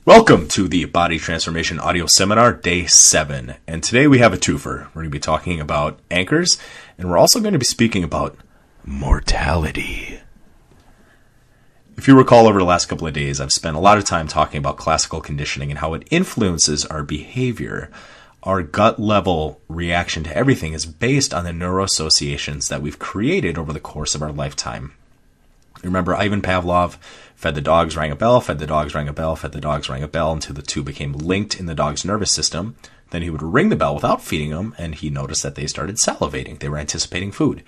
Welcome to the Body Transformation Audio Seminar, Day 7. And today we have a twofer. We're going to be talking about anchors, and we're also going to be speaking about mortality. If you recall, over the last couple of days, I've spent a lot of time talking about classical conditioning and how it influences our behavior. Our gut-level reaction to everything is based on the neuroassociations that we've created over the course of our lifetime. Remember, Ivan Pavlov fed the dogs, rang a bell, fed the dogs, rang a bell, fed the dogs, rang a bell, until the two became linked in the dog's nervous system. Then he would ring the bell without feeding them, and he noticed that they started salivating. They were anticipating food.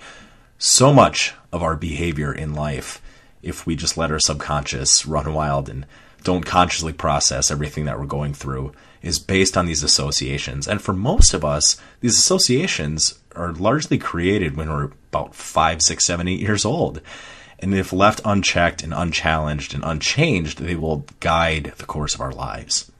So much of our behavior in life, if we just let our subconscious run wild and don't consciously process everything that we're going through, is based on these associations. And for most of us, these associations are largely created when we're about 5, 6, 7, 8 years old. And if left unchecked and unchallenged and unchanged, they will guide the course of our lives.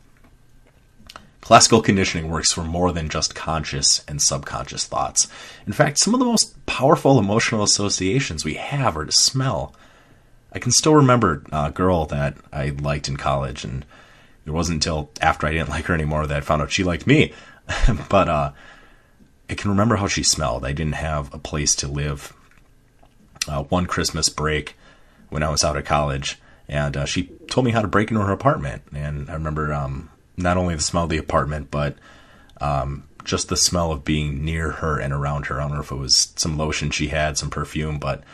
Classical conditioning works for more than just conscious and subconscious thoughts. In fact, some of the most powerful emotional associations we have are to smell. I can still remember a girl that I liked in college, and it wasn't until after I didn't like her anymore that I found out she liked me. But I can remember how she smelled. I didn't have a place to live. One Christmas break when I was out of college, and she told me how to break into her apartment. And I remember not only the smell of the apartment, but just the smell of being near her and around her. I don't know if it was some lotion she had, some perfume, but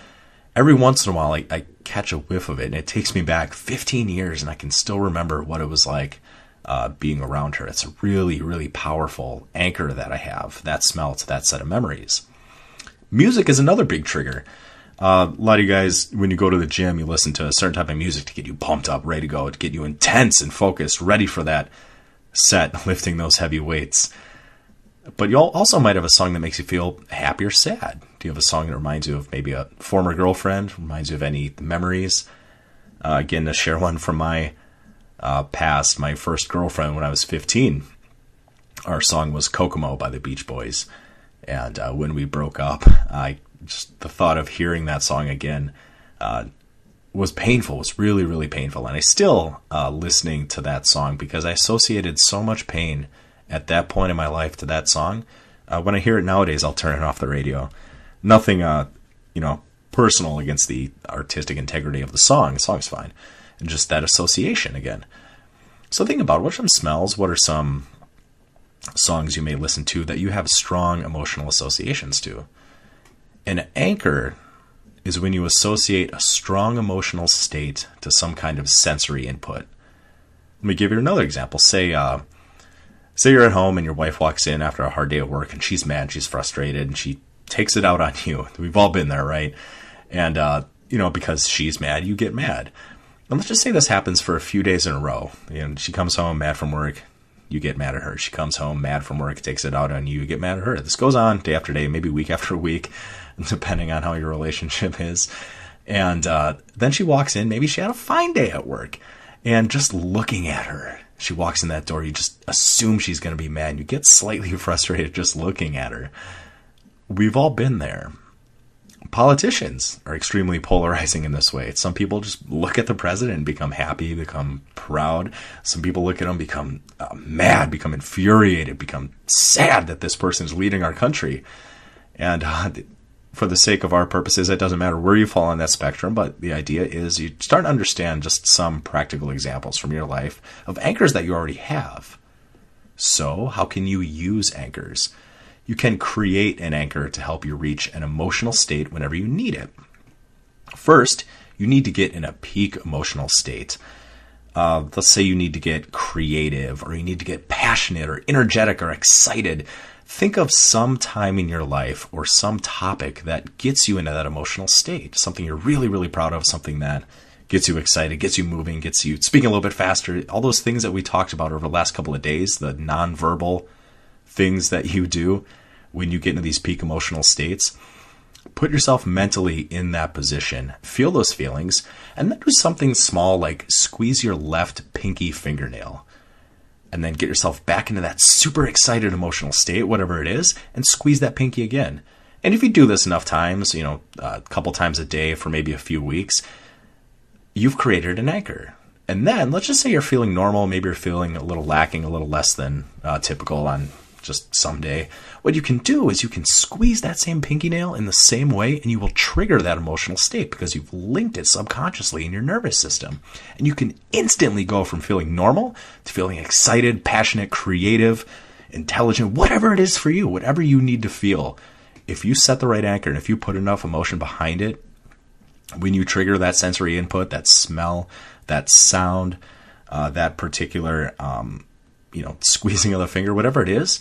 every once in a while I catch a whiff of it, and it takes me back 15 years, and I can still remember what it was like being around her. It's a really, really powerful anchor that I have, that smell to that set of memories. Music is another big trigger. A lot of you guys, when you go to the gym, you listen to a certain type of music to get you pumped up, ready to go, to get you intense and focused, ready for that set, lifting those heavy weights. But you also might have a song that makes you feel happy or sad. Do you have a song that reminds you of maybe a former girlfriend, reminds you of any memories? Again, to share one from my past, my first girlfriend when I was 15. Our song was Kokomo by the Beach Boys. And when we broke up, just the thought of hearing that song again was painful, was really, really painful. And I still listening to that song because I associated so much pain at that point in my life to that song. When I hear it nowadays, I'll turn it off the radio. Nothing, personal against the artistic integrity of the song. The song's fine. And just that association again. So think about it. What are some smells? What are some songs you may listen to that you have strong emotional associations to? An anchor is when you associate a strong emotional state to some kind of sensory input. Let me give you another example. Say you're at home and your wife walks in after a hard day at work, and she's mad, she's frustrated, and she takes it out on you. We've all been there, right? And, because she's mad, you get mad. And let's just say this happens for a few days in a row. She comes home mad from work, you get mad at her. She comes home mad from work, takes it out on you, you get mad at her. This goes on day after day, maybe week after week, depending on how your relationship is. And then she walks in, maybe she had a fine day at work, and just looking at her, she walks in that door, you just assume she's going to be mad. You get slightly frustrated just looking at her. We've all been there. Politicians are extremely polarizing in this way. Some people just look at the president and become happy, become proud. Some people look at him, become mad, become infuriated, become sad that this person is leading our country. And for the sake of our purposes, it doesn't matter where you fall on that spectrum, but the idea is you start to understand just some practical examples from your life of anchors that you already have. So how can you use anchors? You can create an anchor to help you reach an emotional state whenever you need it. First, you need to get in a peak emotional state. Let's say you need to get creative, or you need to get passionate or energetic or excited. Think of some time in your life or some topic that gets you into that emotional state, something you're really, really proud of, something that gets you excited, gets you moving, gets you speaking a little bit faster, all those things that we talked about over the last couple of days, the nonverbal things that you do when you get into these peak emotional states. Put yourself mentally in that position, feel those feelings, and then do something small like squeeze your left pinky fingernail. And then get yourself back into that super excited emotional state, whatever it is, and squeeze that pinky again. And if you do this enough times, a couple times a day for maybe a few weeks, you've created an anchor. And then let's just say you're feeling normal. Maybe you're feeling a little lacking, a little less than typical on just some day. What you can do is you can squeeze that same pinky nail in the same way, and you will trigger that emotional state because you've linked it subconsciously in your nervous system. And you can instantly go from feeling normal to feeling excited, passionate, creative, intelligent, whatever it is for you, whatever you need to feel. If you set the right anchor and if you put enough emotion behind it, when you trigger that sensory input, that smell, that sound, that particular, squeezing of the finger, whatever it is,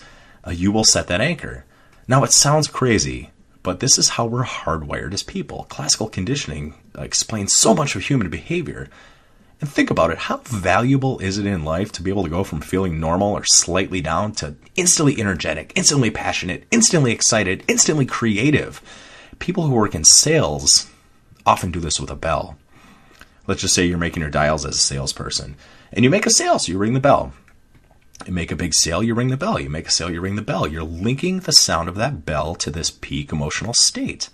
you will set that anchor. Now, it sounds crazy, but this is how we're hardwired as people. Classical conditioning explains so much of human behavior. And think about it. How valuable is it in life to be able to go from feeling normal or slightly down to instantly energetic, instantly passionate, instantly excited, instantly creative? People who work in sales often do this with a bell. Let's just say you're making your dials as a salesperson, and you make a sale, so you ring the bell. You make a big sale, you ring the bell. You make a sale, you ring the bell. You're linking the sound of that bell to this peak emotional state.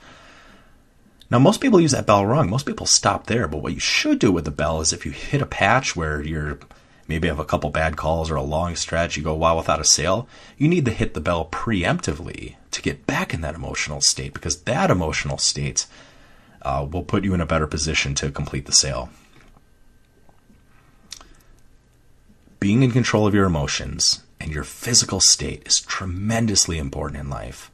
Now, most people use that bell wrong. Most people stop there, but what you should do with the bell is if you hit a patch where you're maybe have a couple bad calls or a long stretch, you go a while without a sale, you need to hit the bell preemptively to get back in that emotional state, because that emotional state will put you in a better position to complete the sale. Being in control of your emotions and your physical state is tremendously important in life.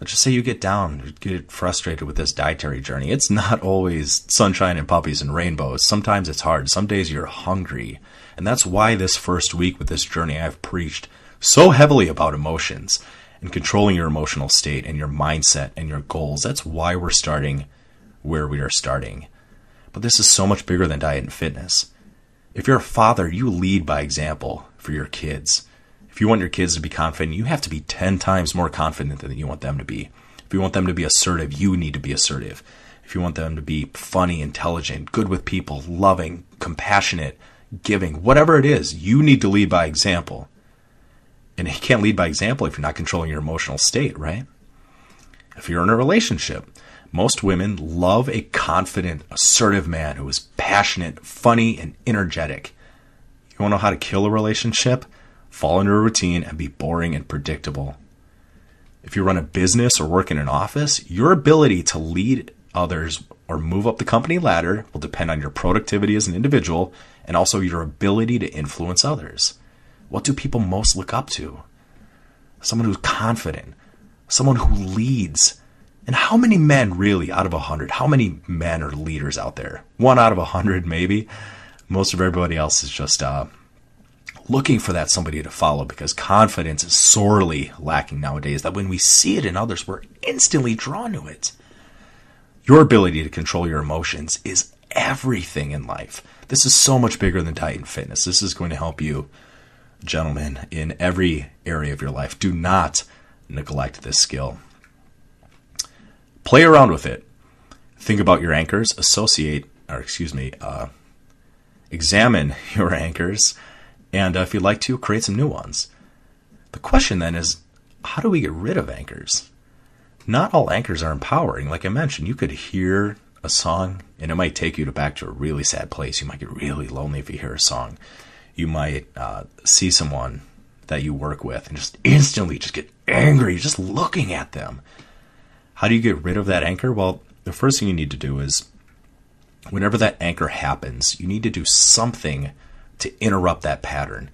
Let's just say you get down, you get frustrated with this dietary journey. It's not always sunshine and puppies and rainbows. Sometimes it's hard. Some days you're hungry. And that's why this first week with this journey, I've preached so heavily about emotions and controlling your emotional state and your mindset and your goals. That's why we're starting where we are starting. But this is so much bigger than diet and fitness. If you're a father, you lead by example for your kids. If you want your kids to be confident, you have to be 10 times more confident than you want them to be. If you want them to be assertive, you need to be assertive. If you want them to be funny, intelligent, good with people, loving, compassionate, giving, whatever it is, you need to lead by example. And you can't lead by example if you're not controlling your emotional state, right? If you're in a relationship, most women love a confident, assertive man who is passionate, funny, and energetic. You want to know how to kill a relationship? Fall into a routine and be boring and predictable. If you run a business or work in an office, your ability to lead others or move up the company ladder will depend on your productivity as an individual and also your ability to influence others. What do people most look up to? Someone who's confident, someone who leads. And how many men really out of 100, how many men are leaders out there? 1 out of 100 maybe. Most of everybody else is just looking for that somebody to follow, because confidence is sorely lacking nowadays, that when we see it in others, we're instantly drawn to it. Your ability to control your emotions is everything in life. This is so much bigger than diet and fitness. This is going to help you, gentlemen, in every area of your life. Do not neglect this skill. Play around with it. Think about your anchors. Examine your anchors. And if you'd like to, create some new ones. The question then is, how do we get rid of anchors? Not all anchors are empowering. Like I mentioned, you could hear a song and it might take you back to a really sad place. You might get really lonely if you hear a song. You might see someone that you work with and just instantly just get angry just looking at them. How do you get rid of that anchor? Well, the first thing you need to do is, whenever that anchor happens, you need to do something to interrupt that pattern.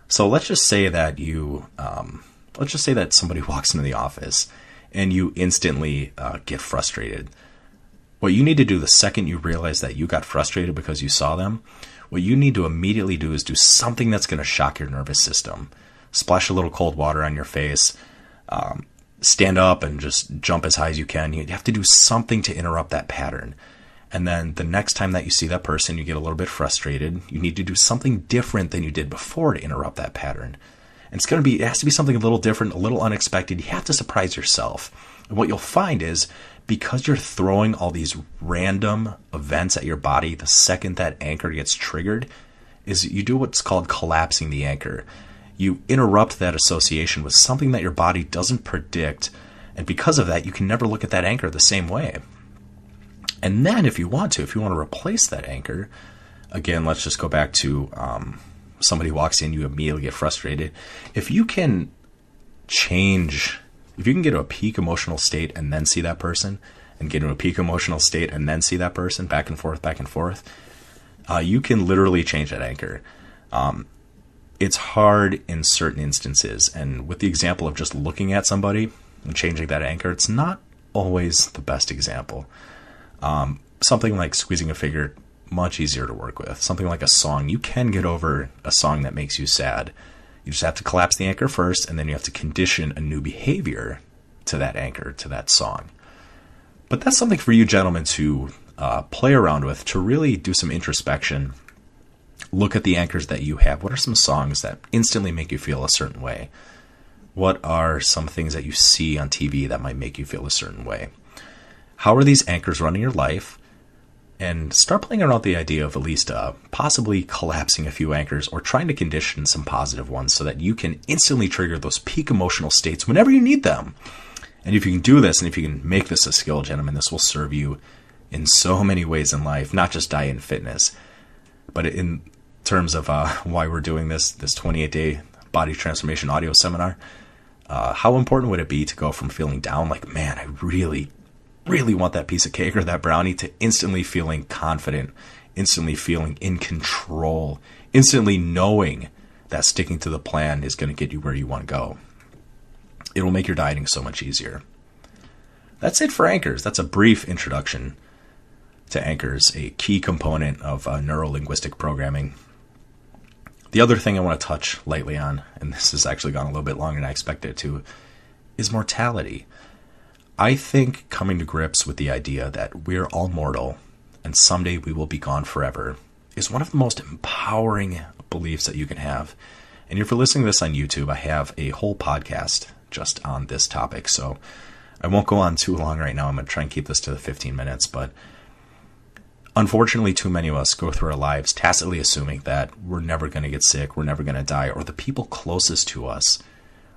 So let's just say that somebody walks into the office and you instantly get frustrated. What you need to do the second you realize that you got frustrated because you saw them, what you need to immediately do is do something that's going to shock your nervous system. Splash a little cold water on your face, stand up and just jump as high as you can. You have to do something to interrupt that pattern. And then the next time that you see that person, you get a little bit frustrated. You need to do something different than you did before to interrupt that pattern. And it has to be something a little different, a little unexpected. You have to surprise yourself. And what you'll find is, because you're throwing all these random events at your body the second that anchor gets triggered, is you do what's called collapsing the anchor. You interrupt that association with something that your body doesn't predict. And because of that, you can never look at that anchor the same way. And then if you want to replace that anchor, Again, let's just go back to somebody walks in, you immediately get frustrated. If you can get to a peak emotional state and then see that person, and get into a peak emotional state and then see that person, back and forth, you can literally change that anchor. It's hard in certain instances, and with the example of just looking at somebody and changing that anchor, it's not always the best example. Something like squeezing a figure, much easier to work with. Something like a song, you can get over a song that makes you sad. You just have to collapse the anchor first, and then you have to condition a new behavior to that anchor, to that song. But that's something for you gentlemen to play around with, to really do some introspection. Look at the anchors that you have. What are some songs that instantly make you feel a certain way? What are some things that you see on TV that might make you feel a certain way? How are these anchors running your life? And start playing around with the idea of at least possibly collapsing a few anchors or trying to condition some positive ones so that you can instantly trigger those peak emotional states whenever you need them. And if you can do this, and if you can make this a skill, gentlemen, this will serve you in so many ways in life, not just diet and fitness, but in terms of why we're doing this 28-day body transformation audio seminar. How important would it be to go from feeling down, like, man, I really, really want that piece of cake or that brownie, to instantly feeling confident, instantly feeling in control, instantly knowing that sticking to the plan is going to get you where you want to go. It will make your dieting so much easier. That's it for anchors. That's a brief introduction to anchors, a key component of neuro-linguistic programming. The other thing I want to touch lightly on, and this has actually gone a little bit longer than I expected it to, is mortality. I think coming to grips with the idea that we're all mortal and someday we will be gone forever is one of the most empowering beliefs that you can have. And if you're listening to this on YouTube, I have a whole podcast just on this topic, so I won't go on too long right now. I'm going to try and keep this to the 15 minutes, but unfortunately, too many of us go through our lives tacitly assuming that we're never going to get sick, we're never going to die, or the people closest to us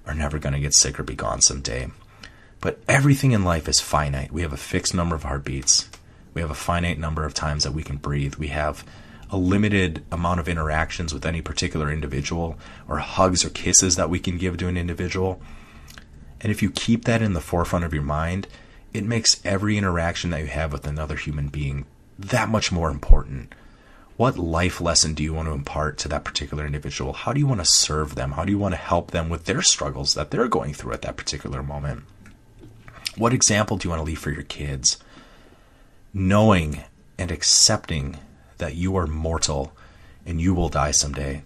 are never going to get sick or be gone someday. But everything in life is finite. We have a fixed number of heartbeats. We have a finite number of times that we can breathe. We have a limited amount of interactions with any particular individual, or hugs or kisses that we can give to an individual. And if you keep that in the forefront of your mind, it makes every interaction that you have with another human being that much more important. What life lesson do you want to impart to that particular individual? How do you want to serve them? How do you want to help them with their struggles that they're going through at that particular moment? What example do you want to leave for your kids? Knowing and accepting that you are mortal and you will die someday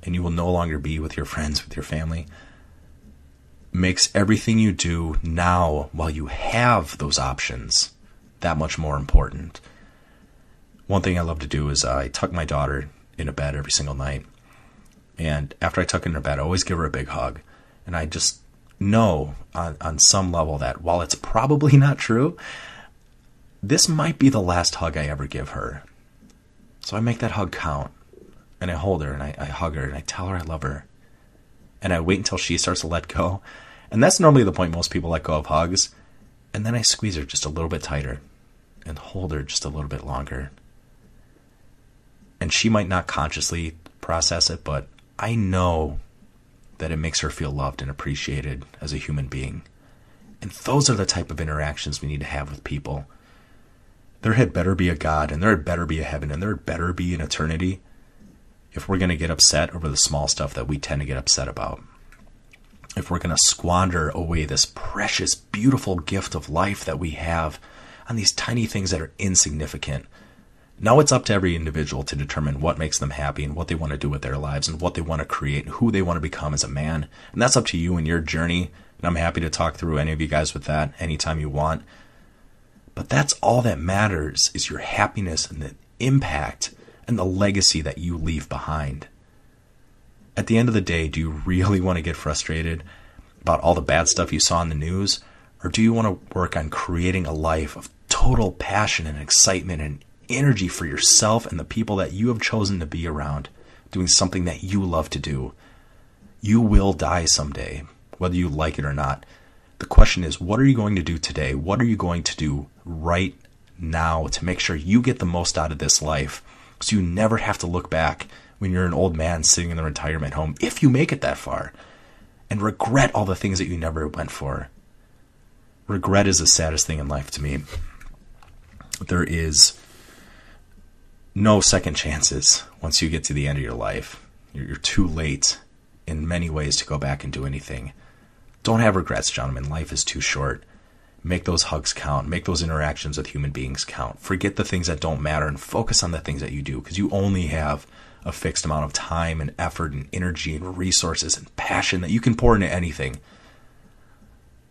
and you will no longer be with your friends, with your family, makes everything you do now while you have those options that much more important. One thing I love to do is I tuck my daughter in a bed every single night. And after I tuck her in her bed, I always give her a big hug. And I just know on some level that while it's probably not true, this might be the last hug I ever give her. So I make that hug count. And I hold her and I hug her and I tell her I love her. And I wait until she starts to let go. And that's normally the point most people let go of hugs. And then I squeeze her just a little bit tighter and hold her just a little bit longer. And she might not consciously process it, but I know that it makes her feel loved and appreciated as a human being. And those are the type of interactions we need to have with people. There had better be a God, and there had better be a heaven, and there had better be an eternity if we're going to get upset over the small stuff that we tend to get upset about. If we're going to squander away this precious, beautiful gift of life that we have on these tiny things that are insignificant. Now it's up to every individual to determine what makes them happy and what they want to do with their lives and what they want to create and who they want to become as a man. And that's up to you and your journey. And I'm happy to talk through any of you guys with that anytime you want. But that's all that matters, is your happiness and the impact and the legacy that you leave behind. At the end of the day, do you really want to get frustrated about all the bad stuff you saw in the news? Or do you want to work on creating a life of total passion and excitement and energy for yourself and the people that you have chosen to be around, doing something that you love to do? You will die someday, whether you like it or not. The question is, what are you going to do today? What are you going to do right now to make sure you get the most out of this life So you never have to look back when you're an old man sitting in the retirement home, if you make it that far, and regret all the things that you never went for. Regret is the saddest thing in life to me. There is no second chances once you get to the end of your life. You're too late in many ways to go back and do anything. Don't have regrets, gentlemen. Life is too short. Make those hugs count. Make those interactions with human beings count. Forget the things that don't matter and focus on the things that you do, because you only have a fixed amount of time and effort and energy and resources and passion that you can pour into anything.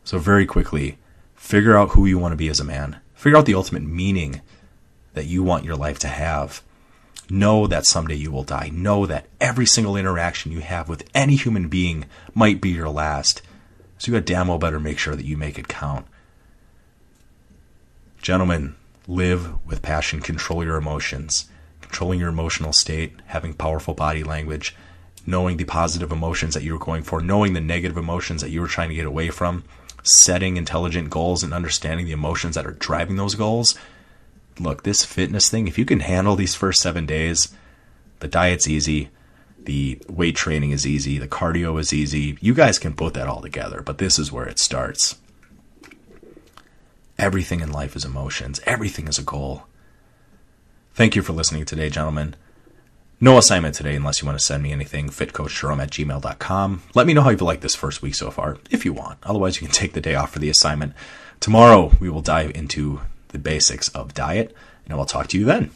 So very quickly, figure out who you want to be as a man. Figure out the ultimate meaning that you want your life to have. Know that someday you will die. Know that every single interaction you have with any human being might be your last. So you damn well better make sure that you make it count. Gentlemen, live with passion. Control your emotions. Controlling your emotional state, having powerful body language, knowing the positive emotions that you were going for, knowing the negative emotions that you were trying to get away from, setting intelligent goals and understanding the emotions that are driving those goals. Look, this fitness thing, if you can handle these first 7 days, the diet's easy, the weight training is easy, the cardio is easy. You guys can put that all together, but this is where it starts. Everything in life is emotions. Everything is a goal. Thank you for listening today, gentlemen. No assignment today unless you want to send me anything, fitcoachjerome@gmail.com. Let me know how you've liked this first week so far, if you want. Otherwise, you can take the day off for the assignment. Tomorrow, we will dive into the basics of diet, and I will talk to you then.